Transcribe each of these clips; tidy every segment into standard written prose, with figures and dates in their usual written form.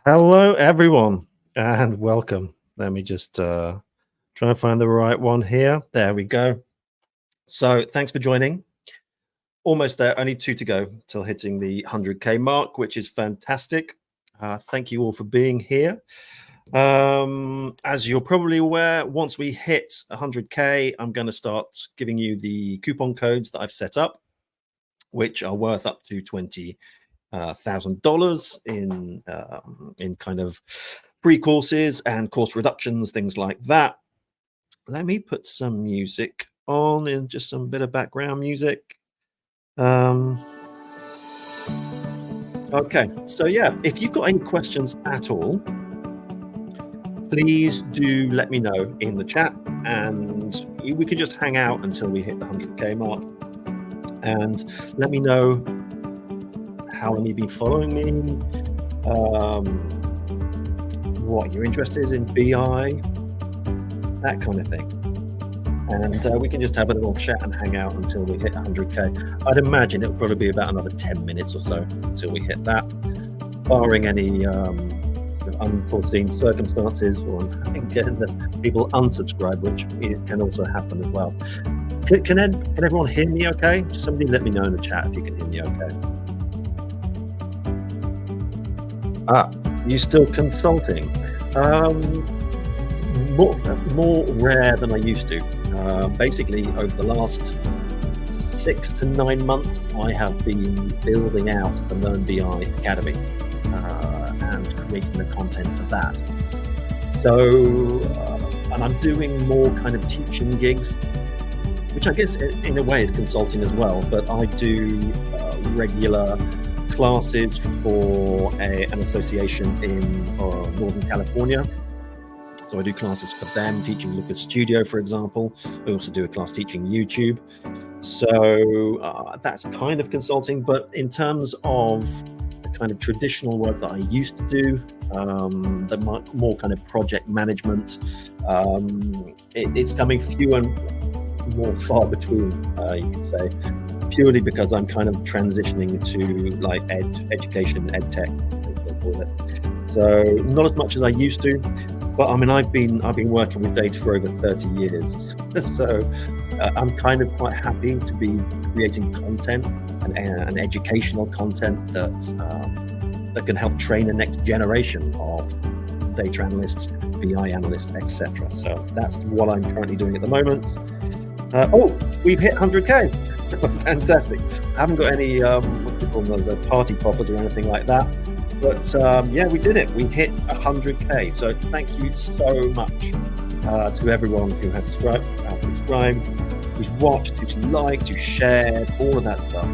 Hello, everyone, and welcome. Let me just try and find the right one here. There we go. So, thanks for joining. Almost there, only two to go till hitting the 100K mark, which is fantastic. Thank you all for being here. As you're probably aware, once we hit 100K, I'm going to start giving you the coupon codes that I've set up, which are worth up to $20,000 in kind of free courses and course reductions, things like that. Let me put some music on, and just some bit of background music. Okay, so yeah, if you've got any questions at all, please do let me know in the chat, and we can just hang out until we hit the 100K mark. And let me know how long you've been following me, what you're interested in, BI, that kind of thing. And we can just have a little chat and hang out until we hit 100K. I'd imagine it'll probably be about another 10 minutes or so until we hit that, barring any unforeseen circumstances or getting people unsubscribe, which it can also happen as well. Can everyone hear me okay? Just somebody let me know in the chat if you can hear me okay. You still consulting? More rare than I used to. Basically, over the last 6 to 9 months, I have been building out the Learn BI Academy and creating the content for that. So, and I'm doing more kind of teaching gigs, which I guess in a way is consulting as well, but I do regular classes for an association in Northern California. So I do classes for them, teaching Lucas Studio, for example. I also do a class teaching YouTube. So that's kind of consulting, but in terms of the kind of traditional work that I used to do, the more kind of project management, it's coming few and more far between, you could say, purely because I'm kind of transitioning to like education, ed tech, they call it. So not as much as I used to, but I mean I've been working with data for over 30 years, so I'm kind of quite happy to be creating content and educational content that can help train the next generation of data analysts, BI analysts, etc. So that's what I'm currently doing at the moment. We've hit 100K. Fantastic. I haven't got any the party poppers or anything like that, but yeah, we did it. We hit 100K. So thank you so much to everyone who has subscribed, who's watched, who's liked, who's shared, all of that stuff.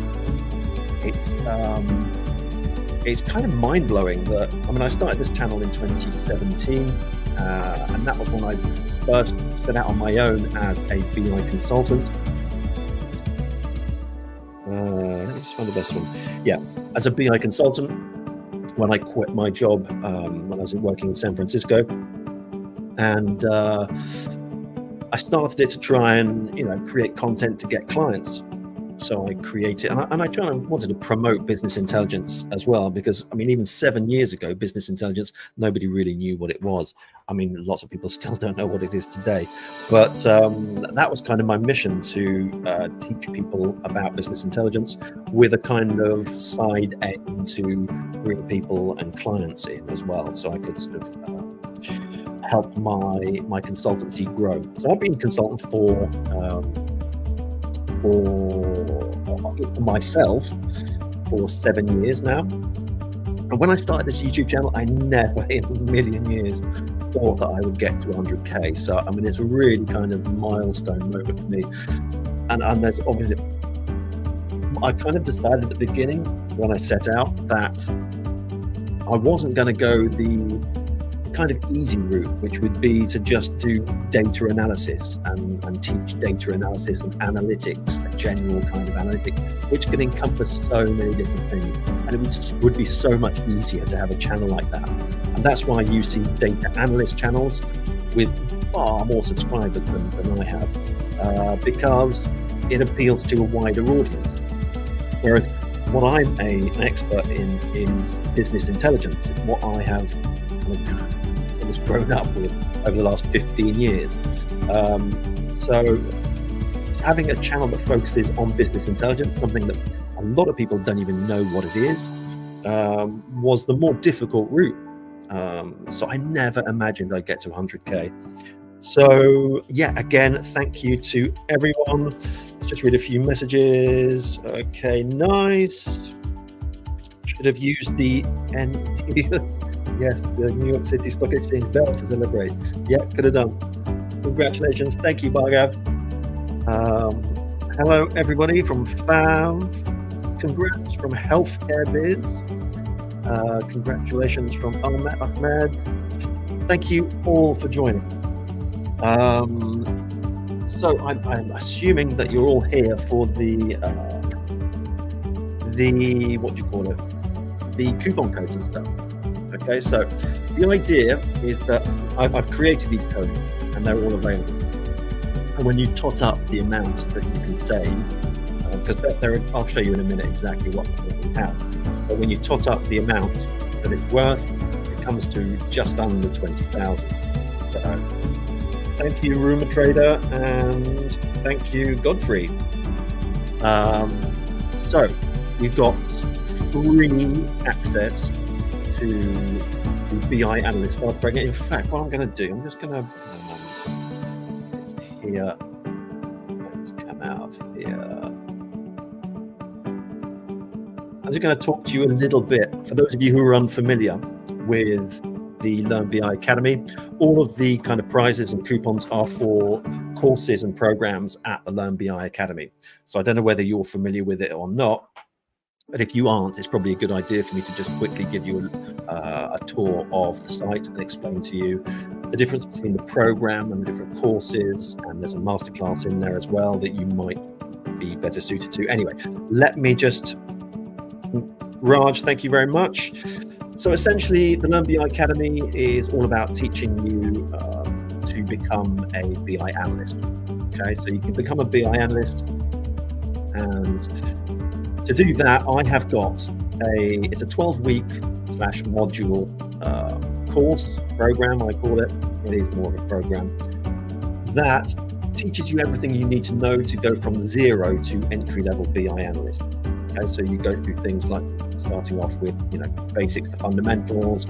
It's kind of mind-blowing that, I mean, I started this channel in 2017, and that was when I first set out on my own as a BI consultant. Let me just find the best one. Yeah, as a BI consultant, when I quit my job when I was working in San Francisco, and I started it to try and create content to get clients. So I created, and I wanted to promote business intelligence as well, because I mean, even 7 years ago, business intelligence, nobody really knew what it was. I mean, lots of people still don't know what it is today, but that was kind of my mission, to teach people about business intelligence with a kind of side aim to bring people and clients in as well, so I could sort of help my consultancy grow. So I've been a consultant for myself for 7 years now. And when I started this YouTube channel, I never in a million years thought that I would get to 100K. So I mean, it's a really kind of milestone moment for me. And there's obviously, I kind of decided at the beginning when I set out that I wasn't going to go the kind of easy route, which would be to just do data analysis and teach data analysis and analytics, a general kind of analytic, which can encompass so many different things. And it would be so much easier to have a channel like that. And that's why you see data analyst channels with far more subscribers than I have, because it appeals to a wider audience. Whereas what I'm an expert in is business intelligence. It's what I have was grown up with over the last 15 years. So having a channel that focuses on business intelligence, something that a lot of people don't even know what it is, was the more difficult route. So I never imagined I'd get to 100K. So yeah, again, thank you to everyone. Let's just read a few messages. Okay, nice. Should have used the yes, the New York City Stock Exchange bell to celebrate. Yeah, could have done. Congratulations. Thank you, Bhargav. Hello, everybody from FAV. Congrats from Healthcare Biz. Congratulations from Ahmed. Thank you all for joining. So I'm assuming that you're all here for the what do you call it? The coupon codes and stuff. Okay, so the idea is that I've created these codes and they're all available. And when you tot up the amount that you can save, because I'll show you in a minute exactly what we have. But when you tot up the amount that it's worth, it comes to just under 20,000. So thank you, Rumor Trader, and thank you, Godfrey. So we've got free access to the BI Analyst Starter Program. In fact, what I'm going to do, I'm just going to it's here. Let's come out of here. I'm just going to talk to you a little bit. For those of you who are unfamiliar with the Learn BI Academy, all of the kind of prizes and coupons are for courses and programs at the Learn BI Academy. So I don't know whether you're familiar with it or not, but if you aren't, it's probably a good idea for me to just quickly give you a tour of the site and explain to you the difference between the program and the different courses. And there's a masterclass in there as well that you might be better suited to. Anyway, let me just, Raj, thank you very much. So essentially, the Learn BI Academy is all about teaching you to become a BI analyst. Okay, so you can become a BI analyst, and to do that, I have got it's a 12-week / module course program. I call it. It is more of a program that teaches you everything you need to know to go from zero to entry-level BI analyst. Okay, so you go through things like starting off with, basics, the fundamentals,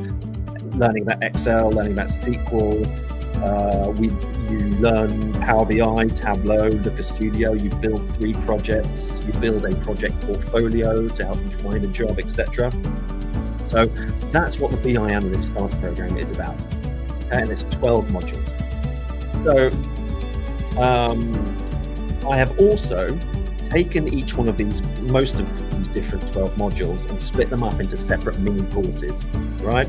learning about Excel, learning about SQL. You learn Power BI, Tableau, Looker Studio. You build 3 projects. You build a project portfolio to help you find a job, etc. So that's what the BI Analyst Starter Program is about. Okay, and it's 12 modules. So I have also taken each one of these, most of these different 12 modules, and split them up into separate mini courses, right?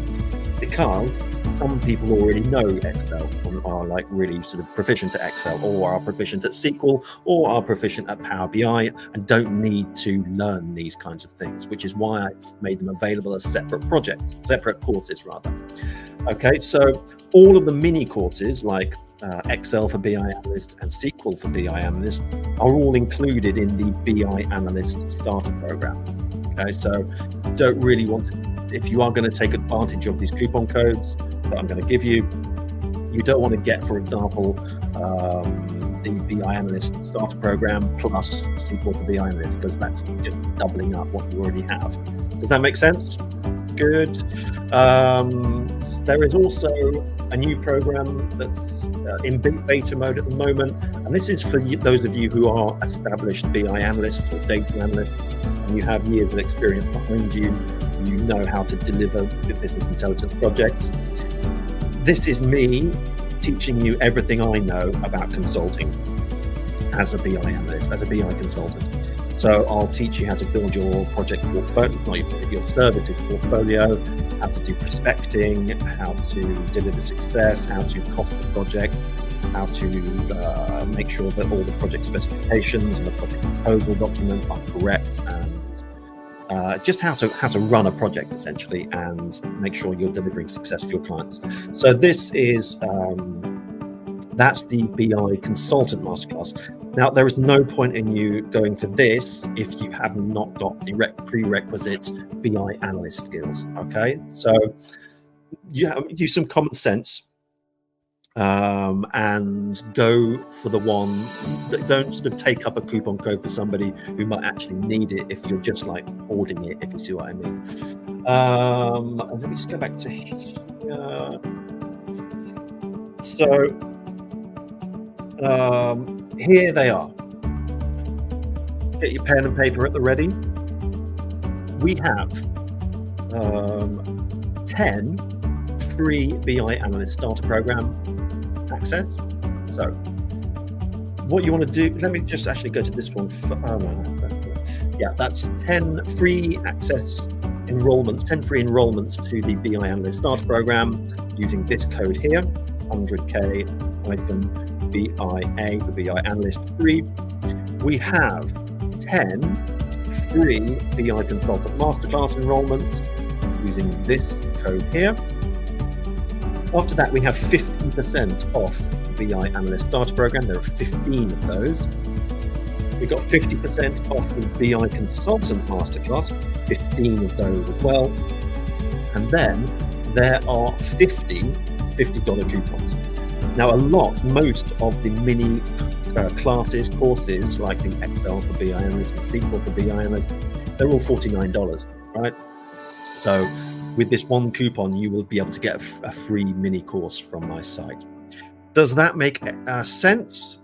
Because some people already know Excel or are like really sort of proficient at Excel, or are proficient at SQL, or are proficient at Power BI, and don't need to learn these kinds of things, which is why I made them available as separate courses rather. Okay, so all of the mini courses like Excel for BI Analyst and SQL for BI Analyst are all included in the BI Analyst Starter Program. Okay, so don't really want to, if you are going to take advantage of these coupon codes that I'm going to give you, you don't want to get, for example, the BI Analyst Starter Program plus SQL for BI Analyst, because that's just doubling up what you already have. Does that make sense? Good. There is also a new program that's in beta mode at the moment, and this is for those of you who are established BI analysts or data analysts, and you have years of experience behind you. You know how to deliver business intelligence projects. This is me teaching you everything I know about consulting as a BI analyst, as a BI consultant. So I'll teach you how to build your project portfolio, your services portfolio, how to do prospecting, how to deliver success, how to cost the project, how to make sure that all the project specifications and the project proposal document are correct, and just how to run a project essentially, and make sure you're delivering success for your clients. So this is that's the BI Consultant Masterclass. Now, there is no point in you going for this if you have not got the prerequisite BI analyst skills. Okay, so you have use some common sense and go for the one that don't sort of take up a coupon code for somebody who might actually need it if you're just like hoarding it, if you see what I mean. Let me just go back to here. So here they are. Get your pen and paper at the ready. We have 10 free BI Analyst Starter Program access. So what you want to do, let me just actually go to this one. Yeah, that's 10 free access enrollments, 10 free enrollments to the BI Analyst Starter Program using this code here, 100K-BIA for BI Analyst free. We have 10 free BI Consultant Masterclass enrollments using this code here. After that, we have 50% off the BI Analyst Starter Program. There are 15 of those. We've got 50% off the BI Consultant Masterclass, 15 of those as well. And then there are 50 $50 coupons. Now, most of the mini classes, courses like the Excel for BI Analyst and SQL for BI Analyst, they're all $49, right? So with this one coupon, you will be able to get a free mini course from my site. Does that make sense?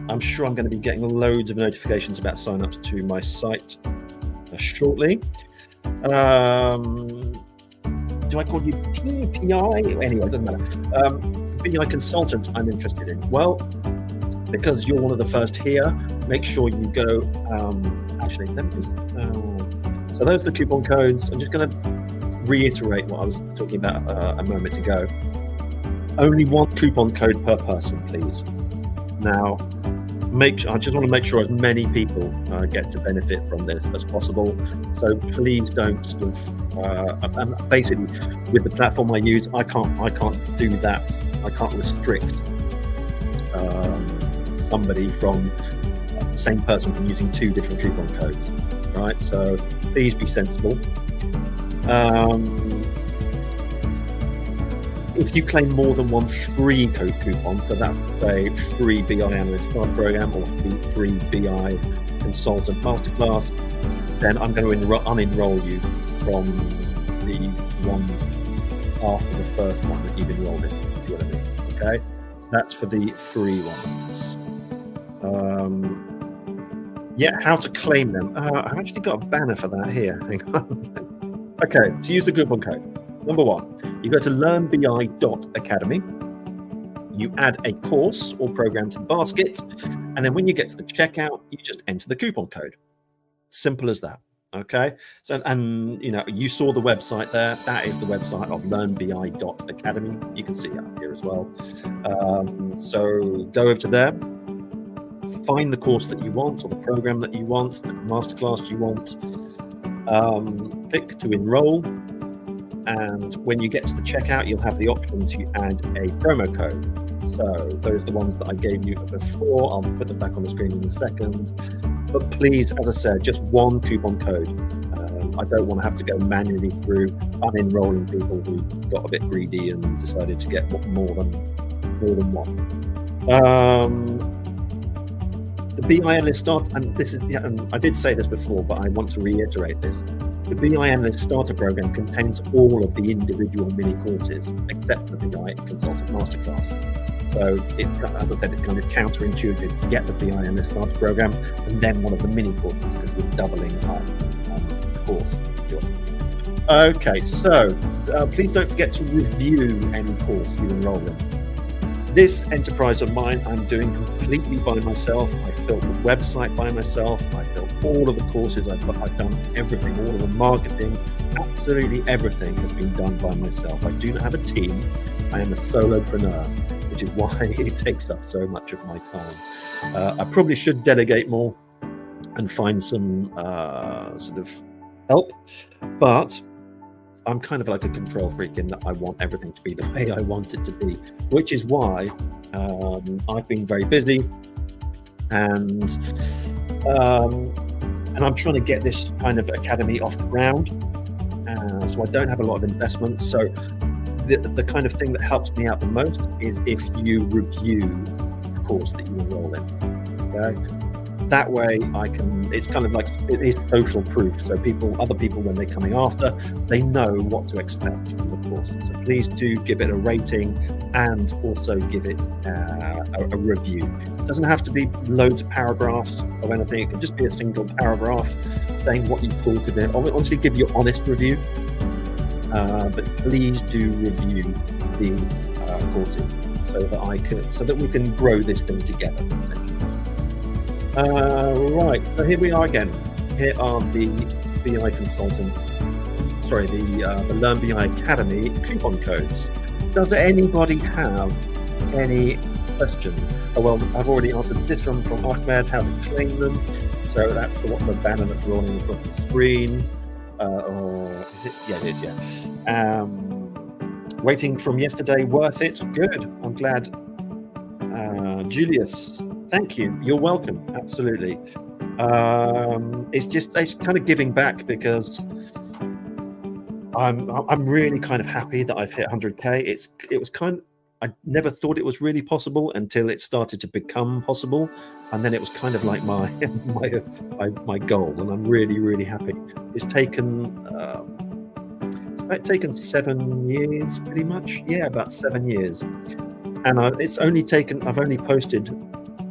I'm sure I'm going to be getting loads of notifications about sign-ups to my site shortly. Do I call you PPI? Anyway, it doesn't matter. BI Consultant I'm interested in. Well, because you're one of the first here, make sure you go, actually, let me just, so those are the coupon codes. I'm just going to reiterate what I was talking about a moment ago. Only one coupon code per person, please. Now, I just want to make sure as many people get to benefit from this as possible. So please don't sort of, basically, with the platform I use, I can't do that. I can't restrict somebody from the same person from using 2 different coupon codes, right? So please be sensible. If you claim more than one free code coupon, so that's say free BI Analyst Start Program or free BI Consultant Masterclass, then I'm going to unenroll you from the ones after the first one that you've enrolled in. See what I mean? Okay, so that's for the free ones. Yeah, how to claim them. I've actually got a banner for that here. Hang on. Okay, to use the coupon code. Number 1, you go to learnbi.academy. You add a course or program to the basket, and then when you get to the checkout, you just enter the coupon code. Simple as that. Okay. So, and you know, you saw the website there. That is the website of learnbi.academy. You can see it up here as well. So go over to there, find the course that you want or the program that you want, the masterclass you want. Click to enroll. And when you get to the checkout, you'll have the option to add a promo code. So those are the ones that I gave you before. I'll put them back on the screen in a second. But please, as I said, just one coupon code. I don't want to have to go manually through unenrolling people who got a bit greedy and decided to get more than one. The BI Analyst Start, and this is, and I did say this before, but I want to reiterate this. The BI Analyst Starter Program contains all of the individual mini courses except the BI Consultant Masterclass. So, as I said, it's kind of counterintuitive to get the BI Analyst Starter Program and then one of the mini courses because we're doubling up the course. Okay, so please don't forget to review any course you enroll in. This enterprise of mine, I'm doing completely by myself. I built the website by myself. I built all of the courses. I've done everything, all of the marketing, absolutely everything has been done by myself. I do not have a team. I am a solopreneur, which is why it takes up so much of my time. I probably should delegate more and find some sort of help, but I'm kind of like a control freak in that I want everything to be the way I want it to be, which is why I've been very busy and I'm trying to get this kind of academy off the ground. So I don't have a lot of investment. So the kind of thing that helps me out the most is if you review the course that you enroll in. Okay? That way I can, it's kind of like, it is social proof. So other people, when they're coming after, they know what to expect from the course. So please do give it a rating and also give it a review. It doesn't have to be loads of paragraphs of anything. It can just be a single paragraph saying what you thought of it. Honestly, give your honest review. But please do review the courses so that we can grow this thing together, essentially. Right, so here we are again. Here are the BI Consultant, sorry, the Learn BI Academy coupon codes. Does anybody have any questions? Oh, well, I've already answered this one from Ahmed, how to claim them. So that's the banner that's rolling across the screen. Or is it? Yeah, it is, yeah. Waiting from yesterday, worth it. Good, I'm glad. Julius, thank you. You're welcome. Absolutely. It's kind of giving back because I'm really kind of happy that I've hit 100K. I never thought it was really possible until it started to become possible, and then it was kind of like my goal, and I'm really, really happy. It's taken 7 years, pretty much. Yeah, about 7 years. And I've only posted,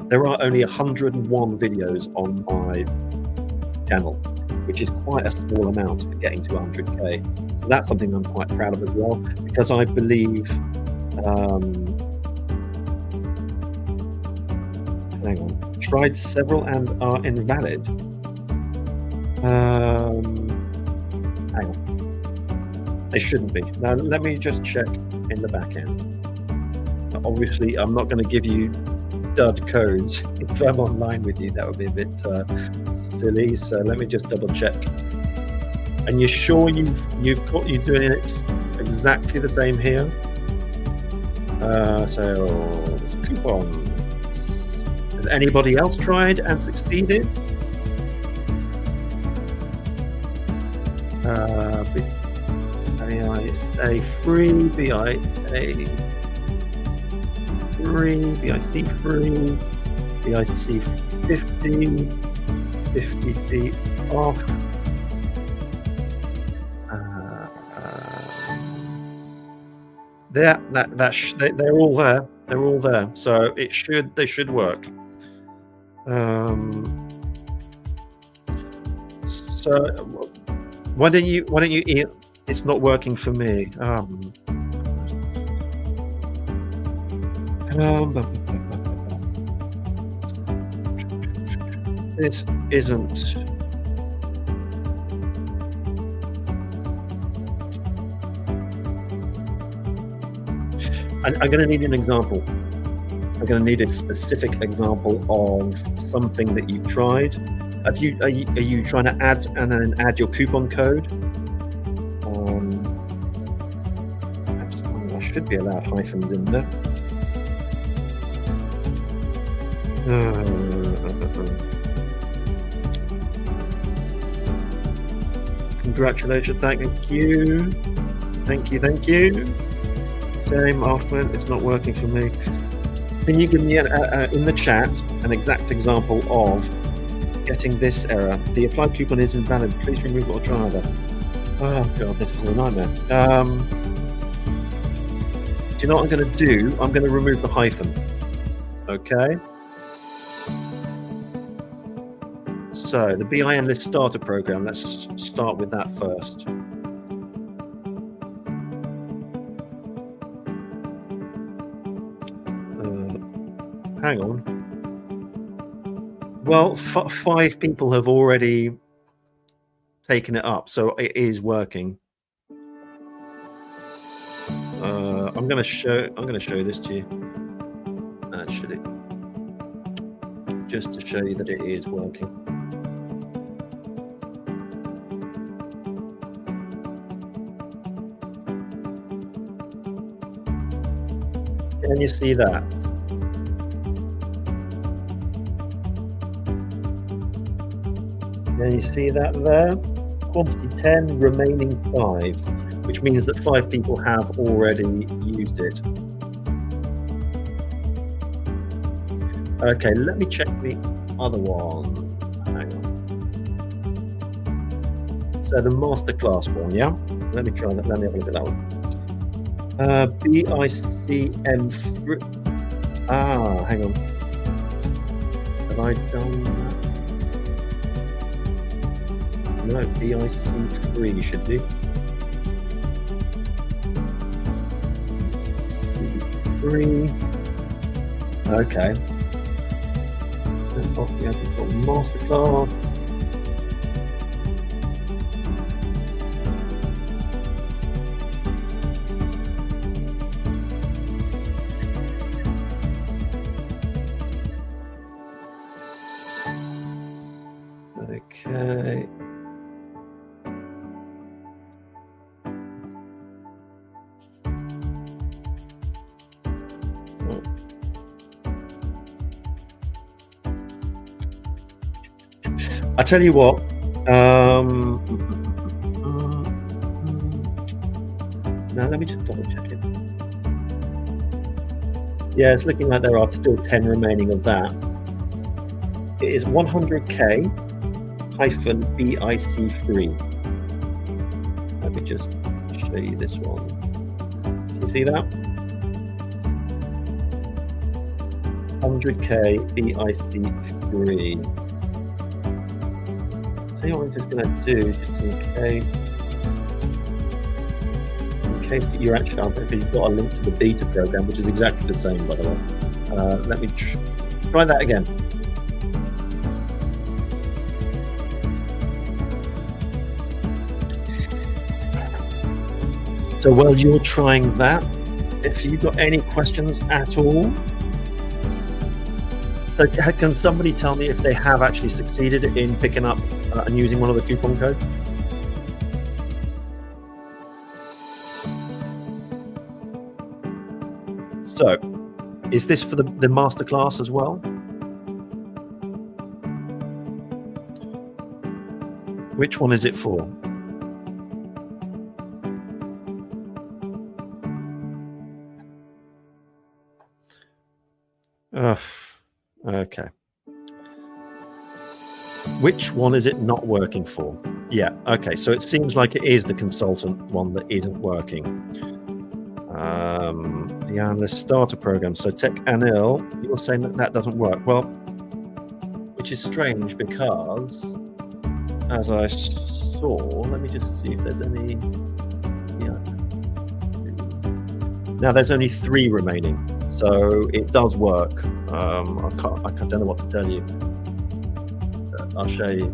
there are only 101 videos on my channel, which is quite a small amount for getting to 100K. So that's something I'm quite proud of as well, because I believe, hang on, tried several and are invalid. Hang on, they shouldn't be. Now let me just check in the back end. Obviously, I'm not going to give you dud codes if I'm online with you. That would be a bit silly. So let me just double check. And you're sure you're doing it exactly the same here? So coupons. Has anybody else tried and succeeded? BIA free, BIA free, BIC free, BIC 50, 50D off. They're all there. They're all there. So they should work. So why don't you eat? It's not working for me. This isn't. I'm going to need an example. I'm going to need a specific example of something that you've tried. Are you trying to add your coupon code? I should be allowed hyphens in there. Congratulations, thank you. Same Ahmed, it's not working for me. Can you give me in the chat an exact example of getting this error? The applied coupon is invalid. Please remove or try either. Oh god, this is a nightmare. Do you know what I'm going to do? I'm going to remove the hyphen. Okay. So the BIN list starter program. Let's start with that first. Hang on. Well, 5 people have already taken it up, so it is working. I'm going to show this to you. Actually, just to show you that it is working. Can you see that? Can you see that there? Quantity 10, remaining 5, which means that 5 people have already used it. Okay, let me check the other one. Hang on. So the masterclass one, yeah? Let me try that. Let me have a look at that one. BICM3. Ah, hang on. Have I done that? No, BIC3 should be. C3. Okay. Off the other masterclass. Okay. I tell you what, now let me just double check it. Yeah, it's looking like there are still 10 remaining of that. It is 100K hyphen BIC3. Let me just show you this one. Can you see that? 100K BIC3. So what I'm just going to do, just in case you're actually, you've got a link to the beta program, which is exactly the same, by the way. Let me try that again. So while you're trying that, if you've got any questions at all, so can somebody tell me if they have actually succeeded in picking up and using one of the coupon codes? So, is this for the masterclass as well? Which one is it for? Okay. Which one is it not working for? Yeah, okay, so it seems like it is the consultant one that isn't working. The analyst starter program. So Tech Anil, you're saying that that doesn't work. Well, which is strange because, as I saw, let me just see if there's any. Yeah. Now there's only 3 remaining, so it does work. I don't know what to tell you. I'll show you.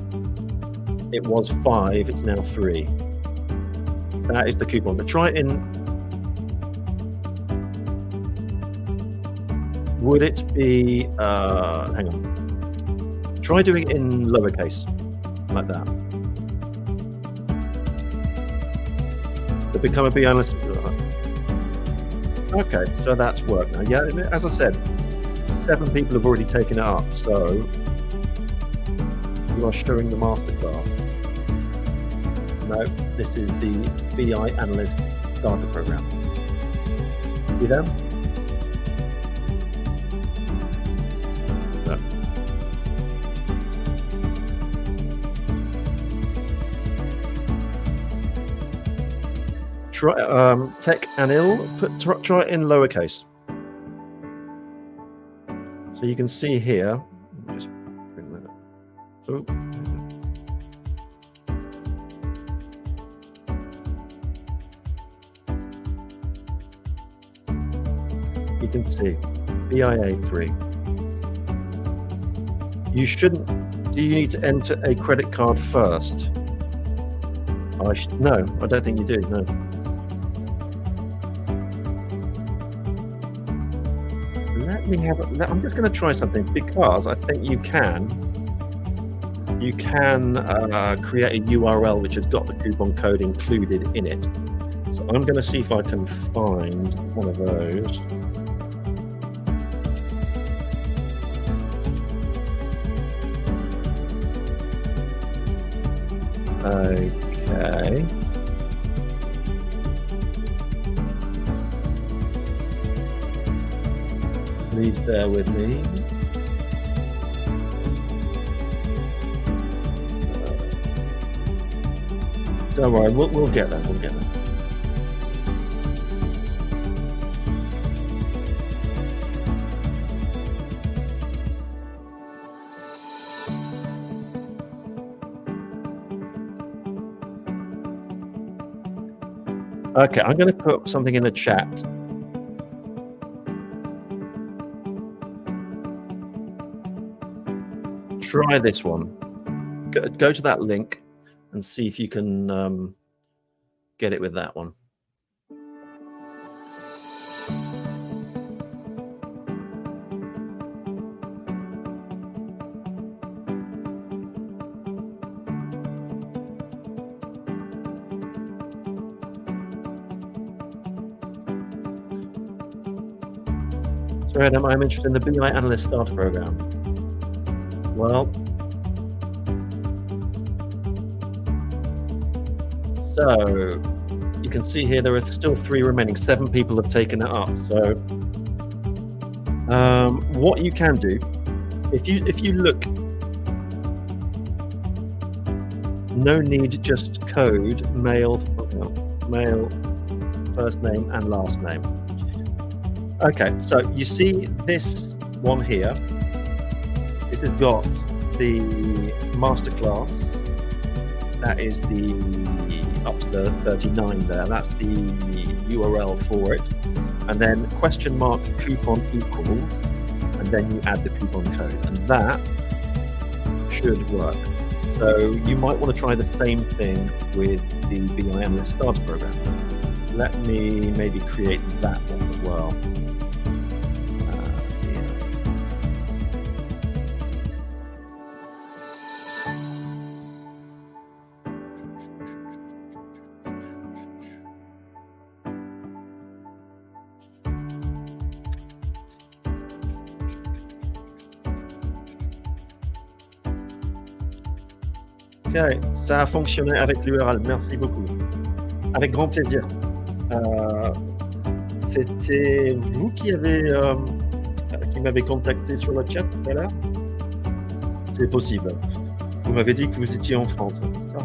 It was 5, it's now 3. That is the coupon. But try it in. Would it be? Hang on. Try doing it in lowercase, like that. To become a B analyst. Okay, so that's worked now. Yeah, as I said, 7 people have already taken it up, so you are showing the masterclass. No, this is the BI Analyst Starter Program. See them? No. Try Tech Anil. Try it in lowercase. So you can see here. Let me just bring that up. Oh. You can see BIA3. You shouldn't. Do you need to enter a credit card first? No, I don't think you do. No. Let me have. I'm just going to try something because I think you can. You can create a URL which has got the coupon code included in it. So I'm going to see if I can find one of those. Okay. Please bear with me. Don't worry, we'll get there. We'll get there. Okay, I'm going to put something in the chat. Try this one. Go to that link and see if you can get it with that one. So Adam, I'm interested in the BI Analyst Starter Program. Well, so you can see here there are still 3 remaining. 7 people have taken it up. So what you can do, if you look, no need, just code male, first name and last name. Okay, so you see this one here. This has got the masterclass. That is the up to the 39 there. That's the URL for it. And then !coupon equals, and then you add the coupon code, and that should work. So you might want to try the same thing with the BI Analyst Starter Program. Let me maybe create that one as well. Ok, ça a fonctionné avec l'URL, merci beaucoup. Avec grand plaisir. C'était vous qui m'avez contacté sur le chat tout à l'heure? C'est possible. Vous m'avez dit que vous étiez en France. Ah.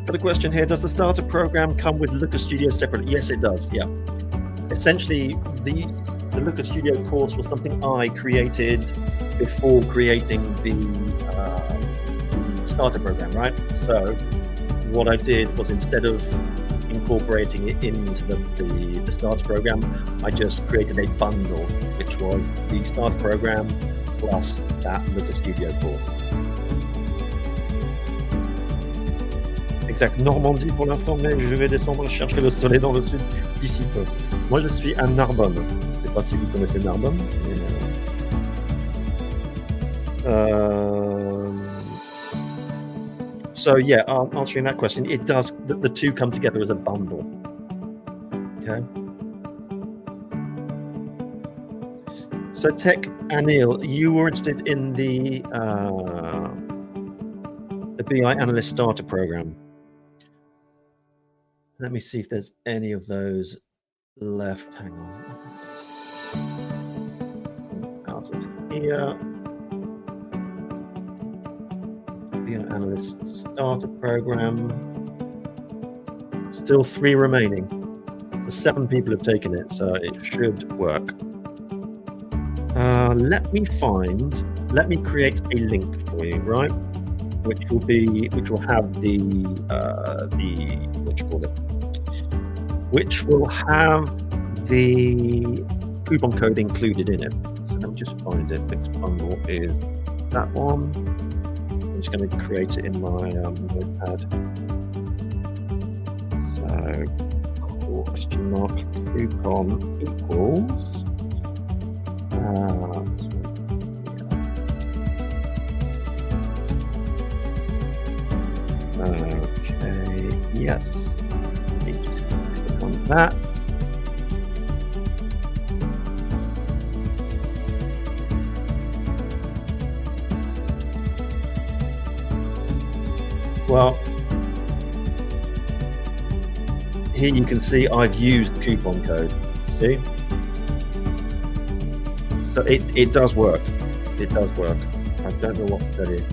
Got a question here. Does the starter program come with Looker Studio separately? Yes, it does. Yeah. Essentially, the Looker Studio course was something I created before creating the starter program, right? So what I did was, instead of incorporating it into the starter program, I just created a bundle, which was the starter program plus that Looker Studio course. Exact. Normandie pour l'instant, mais je vais descendre chercher le soleil dans le sud d'ici peu. Moi, je suis à Narbonne. Je ne sais pas si vous connaissez Narbonne. So yeah, answering that question, it does. The two come together as a bundle. Okay. So Tech Anil, you were interested in the BI Analyst Starter Program. Let me see if there's any of those left. Hang on. Out of here. BI Analyst Starter Program. Still 3 remaining. So 7 people have taken it, so it should work. Let me create a link for you, right? Which will have the coupon code included in it. So let me just find it. Fixed bundle is that one. I'm just going to create it in my notepad. So coupon equals. Okay, yes. Just click on that. Well, here you can see I've used the coupon code. See? So it does work. It does work. I don't know what to tell you.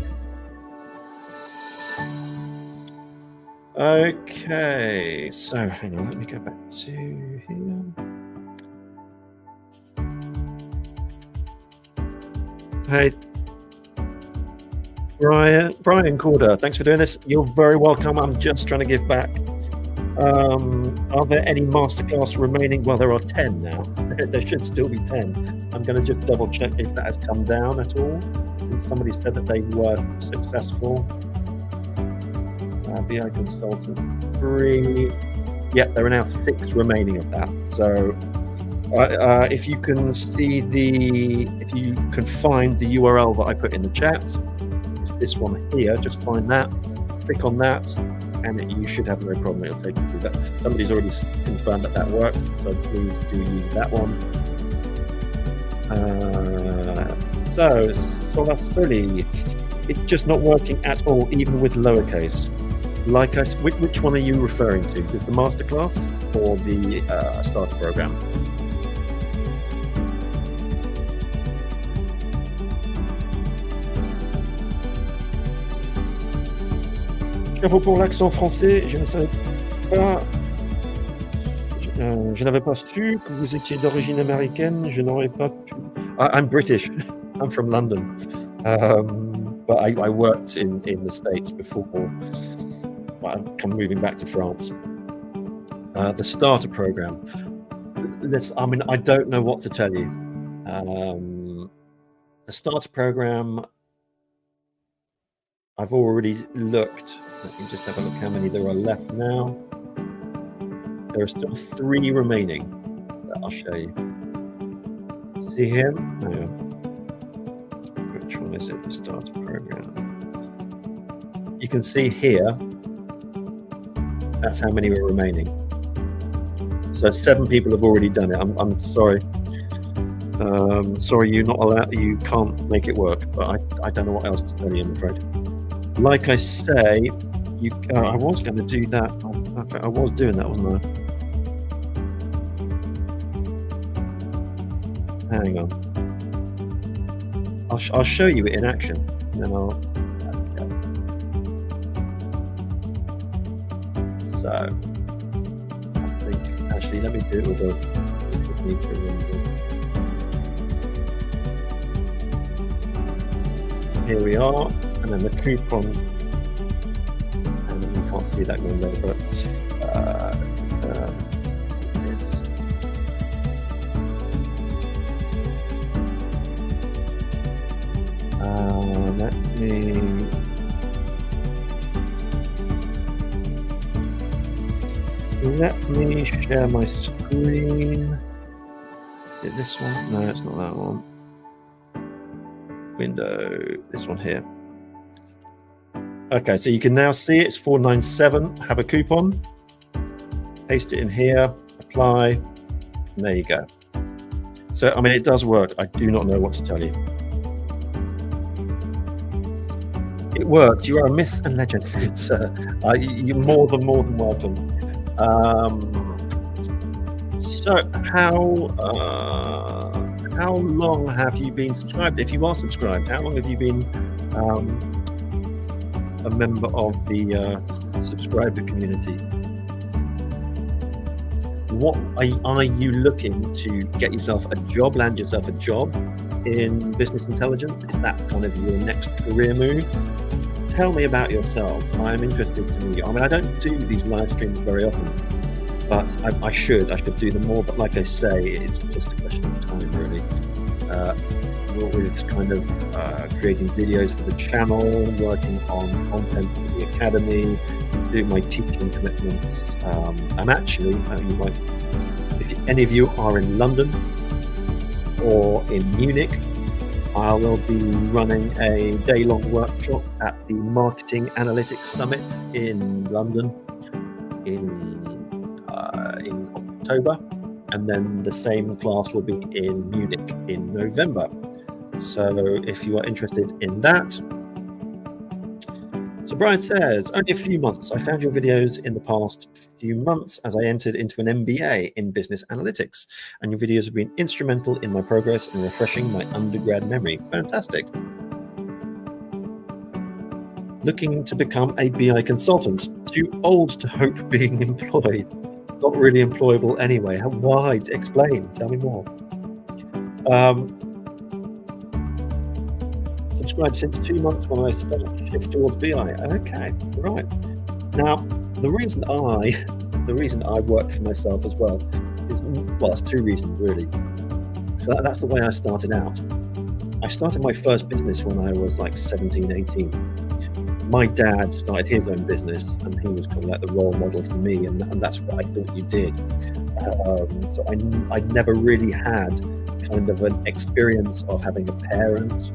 Okay, so hang on, let me go back to here. Hey, Brian Corder, thanks for doing this. You're very welcome. I'm just trying to give back. Are there any masterclass remaining? Well, there are 10 now. There should still be 10. I'm going to just double check if that has come down at all, since somebody said that they were successful. BI Consultant 3. Yeah, there are now 6 remaining of that. So if you can see if you can find the URL that I put in the chat, it's this one here. Just find that, click on that, and you should have no problem. It'll take you through that. Somebody's already confirmed that worked, so please do use that one. So Solasoli, it's just not working at all, even with lowercase. Like which one are you referring to? Is it the masterclass or the starter program? Chapeau pour l'accent français, je ne savais pas. Je n'avais pas su que vous étiez d'origine américaine. Je n'aurais pas pu. I'm British. I'm from London, but I worked in the States before. I'm moving back to France. The starter program. I mean, I don't know what to tell you. The starter program, I've already looked. Let me just have a look how many there are left now. There are still 3 remaining that I'll show you. See here? No. Which one is it? The starter program. You can see here. That's how many are remaining. So 7 people have already done it. I'm sorry. Sorry, you're not allowed. You can't make it work. But I don't know what else to tell you, I'm afraid. Like I say, I was going to do that. In fact, I was doing that, wasn't I? Hang on. I'll show you it in action, and then I'll. So I think actually let me do it with a here we are, and then the coupon, and then you can't see that going there, but let me share my screen. Is it this one? No, it's not that one. Window, this one here. Okay, so you can now see it's 497. Have a coupon. Paste it in here. Apply. And there you go. So, I mean, it does work. I do not know what to tell you. It worked. You are a myth and legend. It's you're more than welcome. So how long have you been subscribed? If you are subscribed, how long have you been a member of the subscriber community? What are you looking to get yourself a job, land yourself a job in business intelligence? Is that kind of your next career move? Tell me about yourself. I'm interested to know you. I mean, I don't do these live streams very often, but I should do them more. But like I say, it's just a question of time, really. With kind of creating videos for the channel, working on content for the academy, doing my teaching commitments. I'm actually, if any of you are in London or in Munich, I will be running a day-long workshop at the Marketing Analytics Summit in London in October, and then the same class will be in Munich in November. So if you are interested in that, So Brian says, only a few months. I found your videos in the past few months as I entered into an MBA in business analytics, and your videos have been instrumental in my progress and refreshing my undergrad memory. Fantastic. Looking to become a BI consultant. Too old to hope being employed. Not really employable anyway. Why? Explain. Tell me more. Subscribed since 2 months when I started to shift towards BI. Okay, right. Now, the reason I work for myself as well is, well, it's two reasons really. So that's the way I started out. I started my first business when I was like 17, 18. My dad started his own business, and he was kind of like the role model for me, and that's what I thought you did. So I never really had kind of an experience of having a parent,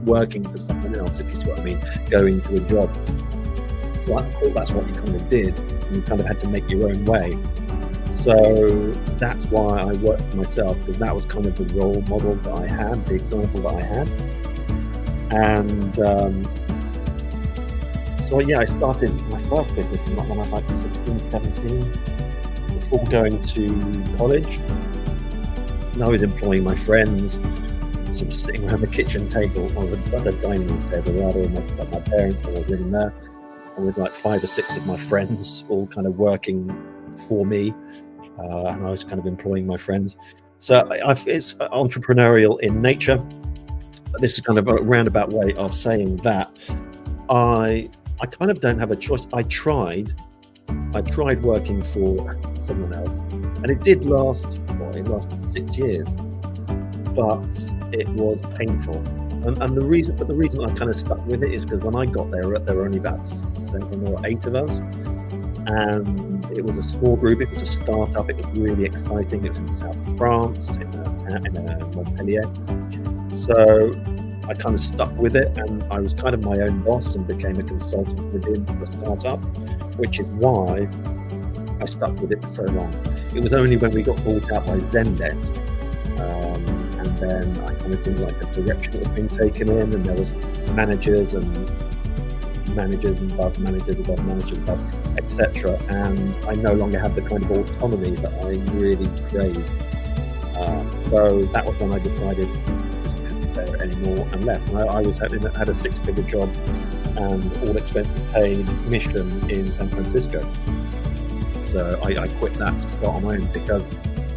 working for someone else, if you see what I mean, going to a job. So I thought that's what you kind of did, and you kind of had to make your own way. So that's why I worked for myself, because that was kind of the role model that I had, the example that I had. And so yeah, I started my first business when I was like 16, 17, before going to college. And I was employing my friends, sort of sitting around the kitchen table, or the dining room table rather, and my parents, when I was living there, and with like 5 or 6 of my friends all kind of working for me, and I was kind of employing my friends. So it's entrepreneurial in nature. But this is kind of a roundabout way of saying that I kind of don't have a choice. I tried working for someone else, and it did last. It lasted 6 years, but it was painful. And the reason I kind of stuck with it is because when I got there were only about 7 or 8 of us, and it was a small group. It was a startup. It was really exciting. It was in the south of France, in Montpellier. So I kind of stuck with it, and I was kind of my own boss and became a consultant within the startup, which is why I stuck with it for so long. It was only when we got bought out by Zendesk, and then I kind of didn't like the direction it was being taken in, and there was managers above managers above, etc. And I no longer had the kind of autonomy that I really craved. So that was when I decided I just couldn't bear it anymore and left. And I was had a 6-figure job and all expenses paid mission in San Francisco. So I quit that to start on my own, because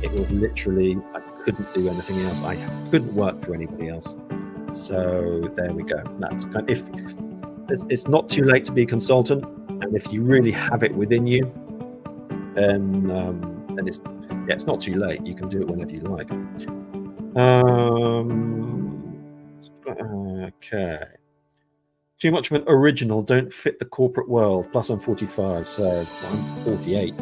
it was literally, I couldn't do anything else. I couldn't work for anybody else. So there we go. That's kind of, it's not too late to be a consultant, and if you really have it within you, then it's not too late. You can do it whenever you like. Okay. Too much of an original, don't fit the corporate world. Plus I'm 45, so I'm 48,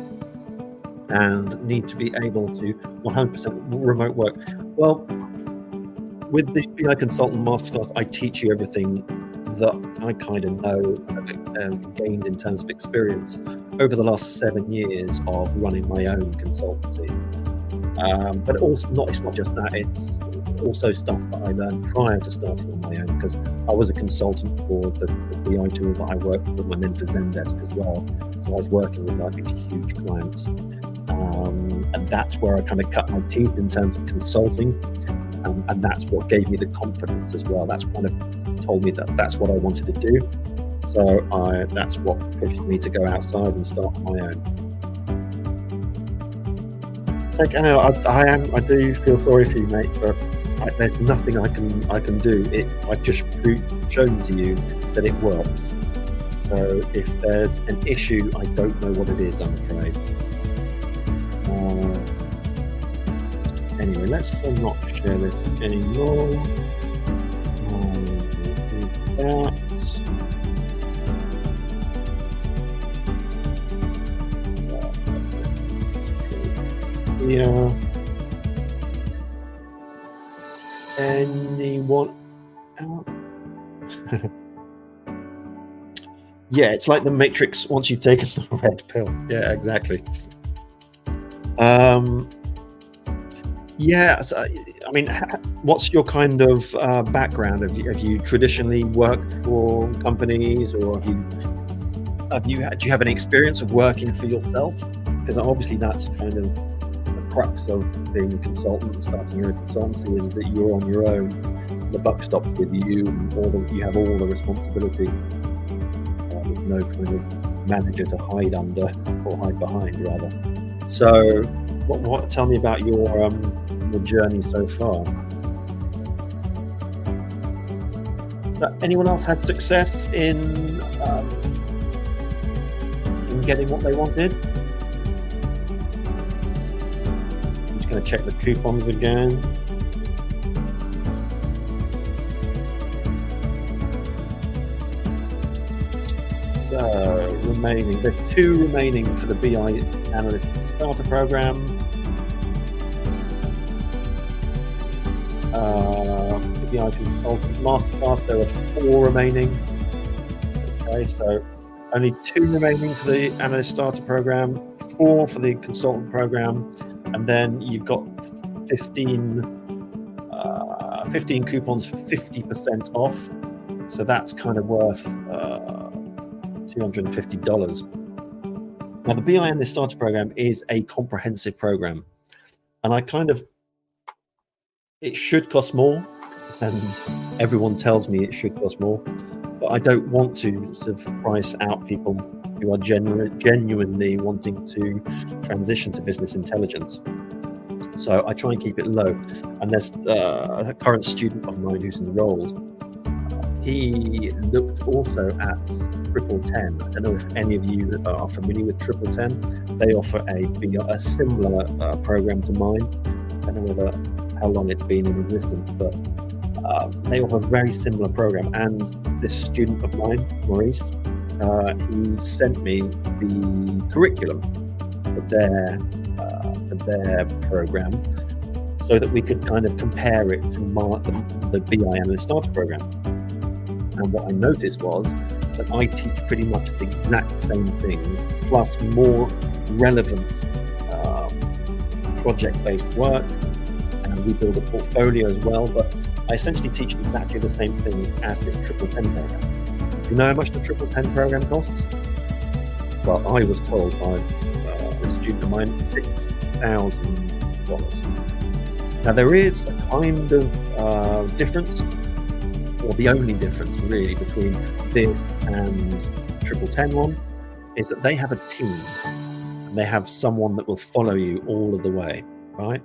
and need to be able to 100% remote work. Well, with the BI Consultant Masterclass, I teach you everything that I kind of know and gained in terms of experience over the last 7 years of running my own consultancy. But it's not just that, it's also stuff that I learned prior to starting on my own, because I was a consultant for the BI tool that I worked with, and then for Zendesk as well. So I was working with like these huge clients, and that's where I kind of cut my teeth in terms of consulting, and that's what gave me the confidence as well. That's kind of told me that that's what I wanted to do. So that's what pushed me to go outside and start on my own. I do feel sorry for you, mate, but there's nothing I can do. I've just shown to you that it works. So if there's an issue, I don't know what it is, I'm afraid. Anyway, let's not share this anymore. That. Yeah. Anyone else? Yeah, it's like the Matrix once you've taken the red pill. Yeah, exactly. Yeah, so I mean, what's your kind of background? Have you traditionally worked for companies, or do you have any experience of working for yourself? Because obviously that's kind of the crux of being a consultant and starting your own consultancy, is that you're on your own. The buck stops with you, and you have all the responsibility. With no kind of manager to hide under, or hide behind, rather. So, tell me about your journey so far. So, anyone else had success in getting what they wanted? I'm just going to check the coupons again. So, remaining. There's 2 remaining for the BI Analyst Starter Program. BI Consultant Masterclass, there are 4 remaining. Okay, so only 2 remaining for the Analyst Starter Program, 4 for the Consultant Program, and then you've got 15 coupons for 50% off. So that's kind of worth $250. Now, the BI Analyst Starter Program is a comprehensive program, and it should cost more, and everyone tells me it should cost more, but I don't want to sort of price out people who are genuinely wanting to transition to business intelligence. So I try and keep it low. And there's a current student of mine who's enrolled. He looked also at Triple10. I don't know if any of you are familiar with Triple10. They offer a similar program to mine. I don't know how long it's been in existence, but they offer a very similar program. And this student of mine, Maurice, he sent me the curriculum for their program, so that we could kind of compare it to the BI Analyst Starter Program. And what I noticed was that I teach pretty much the exact same thing, plus more relevant project-based work, and we build a portfolio as well. But I essentially teach exactly the same things as this Triple10 program. Do you know how much the Triple10 program costs? Well, I was told by a student of mine, $6,000. Now, there is a kind of difference, or the only difference really between this and Triple10 one is that they have a team, and they have someone that will follow you all of the way, right?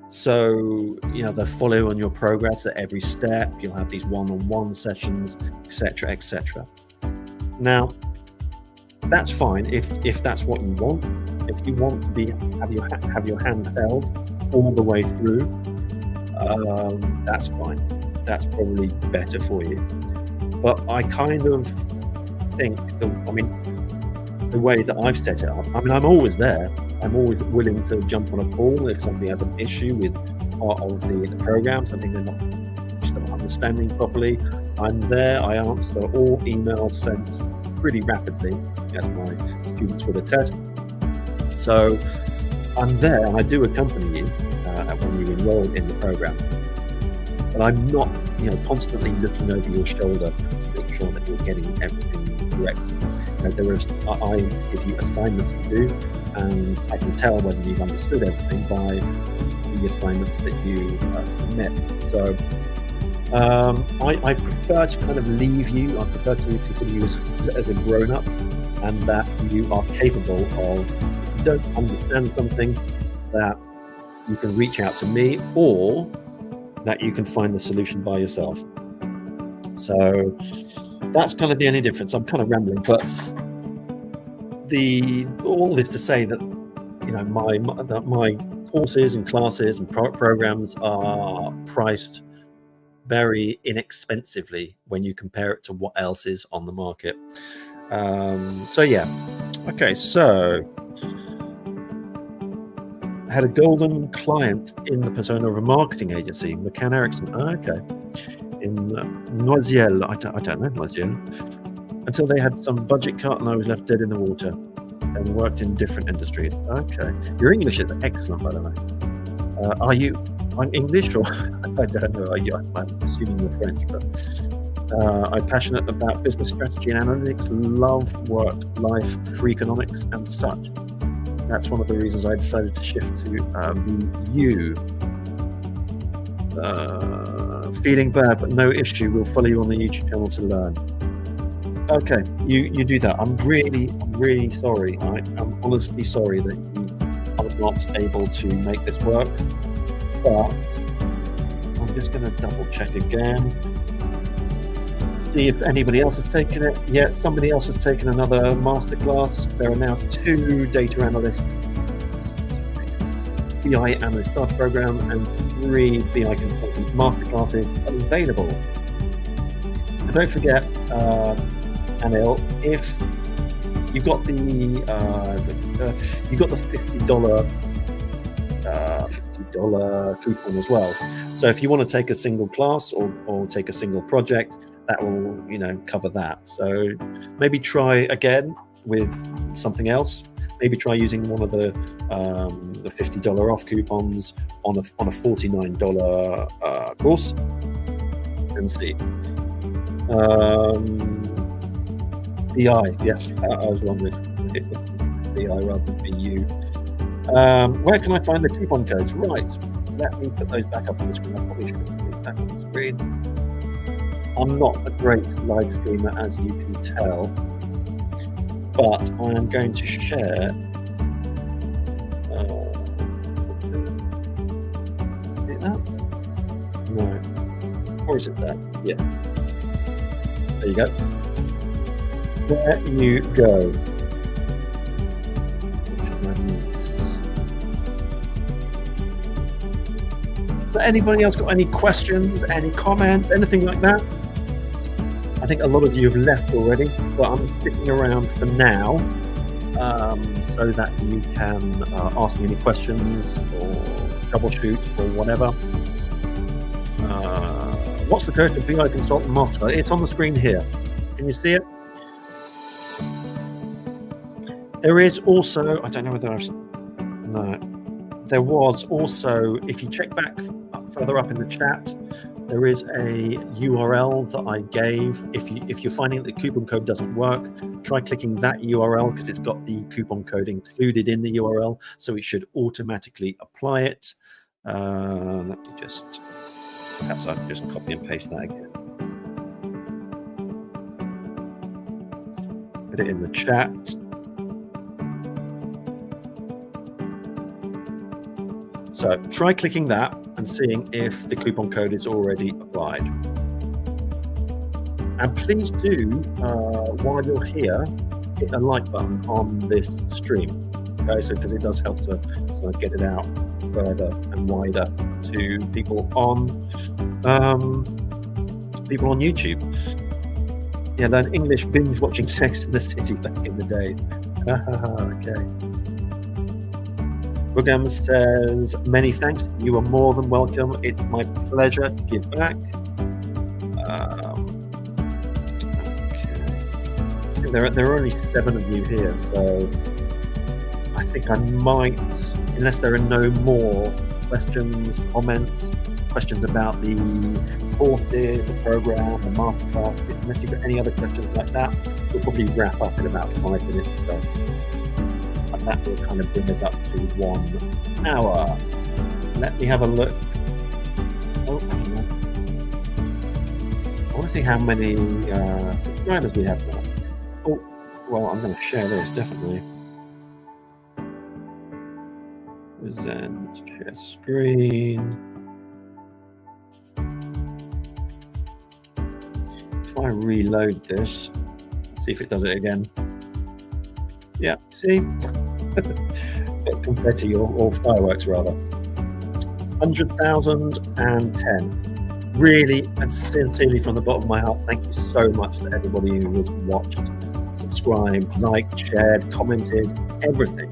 So, they'll follow on your progress at every step. You'll have these one-on-one sessions, etc., etc. Now, that's fine if that's what you want. If you want to have your hand held all the way through, that's fine. That's probably better for you. But I kind of think the way that I've set it up, I'm always there. I'm always willing to jump on a call if somebody has an issue with part of the program, something they're not understanding properly. I'm there. I answer all emails sent pretty rapidly, as my students would attest. So I'm there, and I do accompany you when you enroll in the program. But I'm not, constantly looking over your shoulder to make sure that you're getting everything correct. I give you assignments to do, and I can tell whether you've understood everything by the assignments that you submit. So I prefer to kind of leave you. I prefer to consider you as a grown-up, and that you are capable of, if you don't understand something, that you can reach out to me, or that you can find the solution by yourself. So that's kind of the only difference. I'm kind of rambling, but all this to say that my courses and classes and programs are priced very inexpensively when you compare it to what else is on the market. So yeah, okay. So I had a golden client in the persona of a marketing agency, McCann Erickson. Okay, in Noisiel. I don't know Noisiel. Until they had some budget cut, and I was left dead in the water. and worked in different industries. Okay, your English is excellent, by the way. Are you English or I don't know? I'm assuming you're French, but I'm passionate about business strategy and analytics, love work-life, free economics, and such. That's one of the reasons I decided to shift to you. Feeling bad, but no issue. We'll follow you on the YouTube channel to learn. Okay, you do that. I'm really sorry. I'm honestly sorry that you are not able to make this work. But I'm just going to double check again. See if anybody else has taken it. Yeah, somebody else has taken another masterclass. There are now 2 data analyst, BI analyst starter program, and 3 BI consultant masterclasses available. And don't forget, Anil, if you've got the $50 coupon as well. So if you want to take a single class or take a single project, that will cover that. So maybe try again with something else. Maybe try using one of the $50 off coupons on a $49 course and see. BI, yes, I was wondering if BI rather than BU. Where can I find the coupon codes? Right, let me put those back up on the screen. I probably should have put these back on the screen. I'm not a great live streamer, as you can tell, but I am going to share. Is it that? No. Or is it that? Yeah. There you go. There you go. So anybody else got any questions, any comments, anything like that? I think a lot of you have left already, but I'm sticking around for now so that you can ask me any questions or troubleshoot or whatever. What's the code for BI Consultant Masterclass? It's on the screen here. Can you see it? There is also, I don't know whether I've, no, there was also, if you check back further up in the chat, there is a URL that I gave. If you're finding that the coupon code doesn't work, try clicking that URL because it's got the coupon code included in the URL, so it should automatically apply it. Let me just, perhaps I can just copy and paste that again. Put it in the chat. So try clicking that and seeing if the coupon code is already applied. And please do, while you're here, hit a like button on this stream. Okay, so because it does help to sort of get it out further and wider to people on YouTube. Yeah, learn English binge watching Sex in the City back in the day. Okay. Rugam says, many thanks. You are more than welcome. It's my pleasure to give back. Okay. There are only 7 of you here, so I think I might, unless there are no more questions, comments, questions about the courses, the program, the masterclass, unless you've got any other questions like that, we'll probably wrap up in about 5 minutes or so. And that will kind of bring us up to 1 hour. Let me have a look. Oh, hang on. I want to see how many subscribers we have now. Oh, well, I'm going to share this, definitely. Present, share screen. If I reload this, see if it does it again. Yeah, see? Confetti or fireworks, rather. 100,010. Really and sincerely from the bottom of my heart, thank you so much to everybody who has watched, subscribed, liked, shared, commented, everything.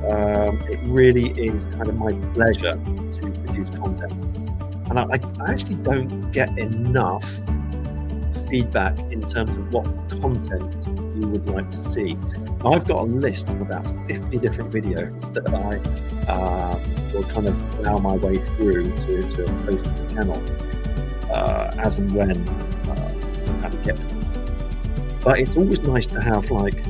It really is kind of my pleasure to produce content. And I actually don't get enough feedback in terms of what content you would like to see. I've got a list of about 50 different videos that I will kind of plow my way through to post to the channel as and when I get to them. But it's always nice to have like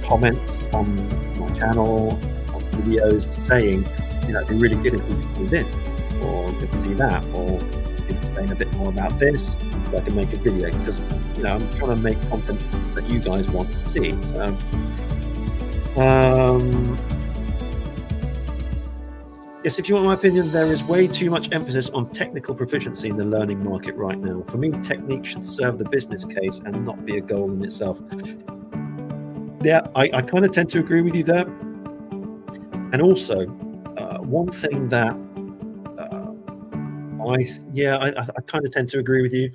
comments on my channel, on videos saying, it'd be really good if we could see this, or we could see that, or explain a bit more about this, so I can make a video, because I'm trying to make content that you guys want to see. So yes, if you want my opinion, there is way too much emphasis on technical proficiency in the learning market right now. For me, technique should serve the business case and not be a goal in itself. Yeah, I kind of tend to agree with you there. And also, one thing that I kind of tend to agree with you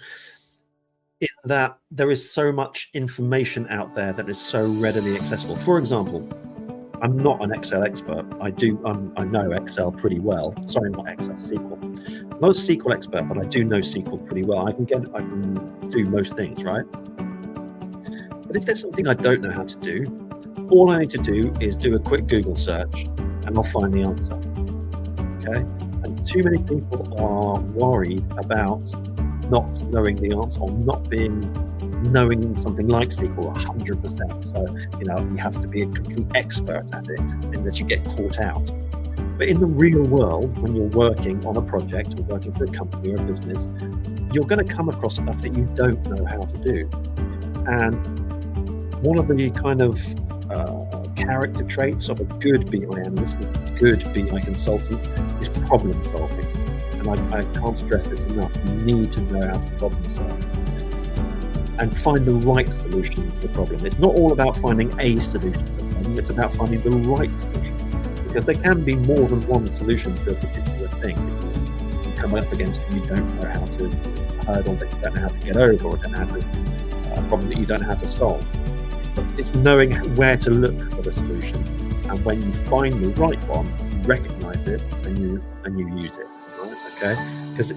in that there is so much information out there that is so readily accessible. For example, I'm not an Excel expert. I know Excel pretty well. Sorry, not Excel, SQL. I'm not a SQL expert, but I do know SQL pretty well. I can do most things, right? But if there's something I don't know how to do, all I need to do is do a quick Google search and I'll find the answer. Okay? And too many people are worried about not knowing the answer, or not knowing something like SQL 100%. So, you have to be a complete expert at it, and that you get caught out. But in the real world, when you're working on a project or working for a company or a business, you're going to come across stuff that you don't know how to do. And one of the kind of character traits of a good BI analyst, a good BI consultant, is problem solving. And I can't stress this enough. You need to know how to problem solve and find the right solution to the problem. It's not all about finding a solution to the problem, it's about finding the right solution. Because there can be more than one solution to a particular thing. You come up against and you don't know how to hurdle, that you don't know how to get over, or don't know how to a problem that you don't know how to solve. But it's knowing where to look for the solution, and when you find the right one, you recognize it and you use it. Right? Okay? Because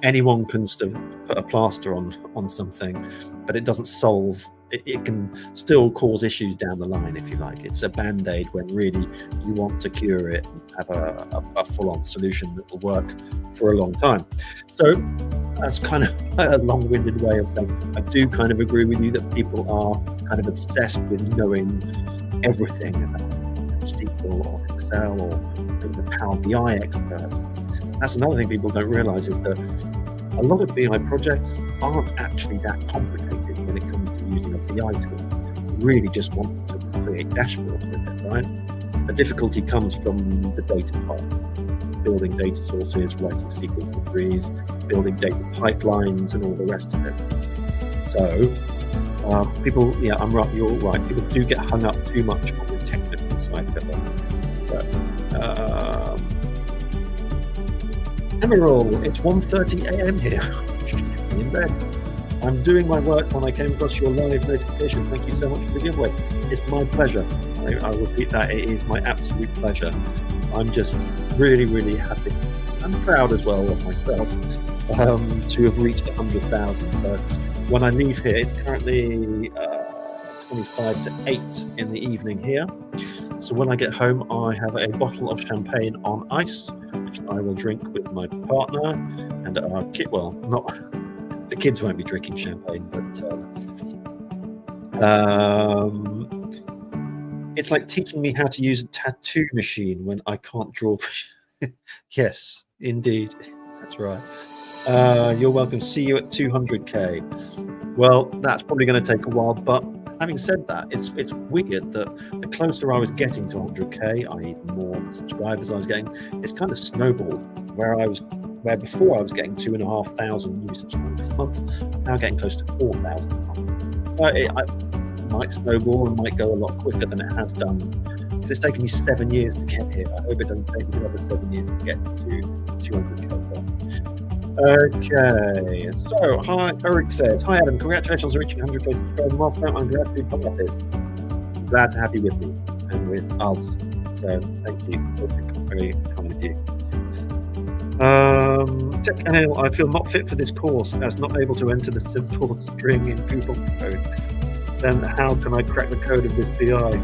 anyone can sort of put a plaster on something, but it doesn't solve. It can still cause issues down the line, if you like. It's a band-aid when really you want to cure it and have a full-on solution that will work for a long time. So that's kind of a long-winded way of saying I do kind of agree with you that people are kind of obsessed with knowing everything about SQL or Excel or being the Power BI expert. That's another thing people don't realize, is that a lot of BI projects aren't actually that complicated when it comes to using a BI tool. You really just want to create dashboards with it, right? The difficulty comes from the data part, building data sources, writing SQL queries, building data pipelines, and all the rest of it. So people, I'm right, you're right. People do get hung up too much on the technical side of it. So, Emerald, it's 1:30 a.m. here. In bed. I'm doing my work when I came across your live notification. Thank you so much for the giveaway. It's my pleasure. I repeat that, it is my absolute pleasure. I'm just really, really happy. I'm proud as well of myself to have reached 100,000. So when I leave here, it's currently 25 to 8 in the evening here. So when I get home, I have a bottle of champagne on ice, which I will drink with my partner and our kid. Well, not the kids won't be drinking champagne, but it's like teaching me how to use a tattoo machine when I can't draw. Yes, indeed, that's right. You're welcome. See you at 200k. Well, that's probably going to take a while, but having said that, it's weird that the closer I was getting to 100k, i.e. the more subscribers I was getting, it's kind of snowballed. Where before I was getting 2,500 new subscribers a month, now getting close to 4,000 a month. So it might snowball and might go a lot quicker than it has done. It's taken me 7 years to get here. I hope it doesn't take me another 7 years to get to 200k. Okay, so hi, Eric says, hi Adam, congratulations on reaching 100k subscribers milestone. I'm glad to be part of this. I'm glad to have you with me and with us. So thank you. Very kind of you. Check NL, I feel not fit for this course as not able to enter the simple string in Google code. Then how can I crack the code of this BI?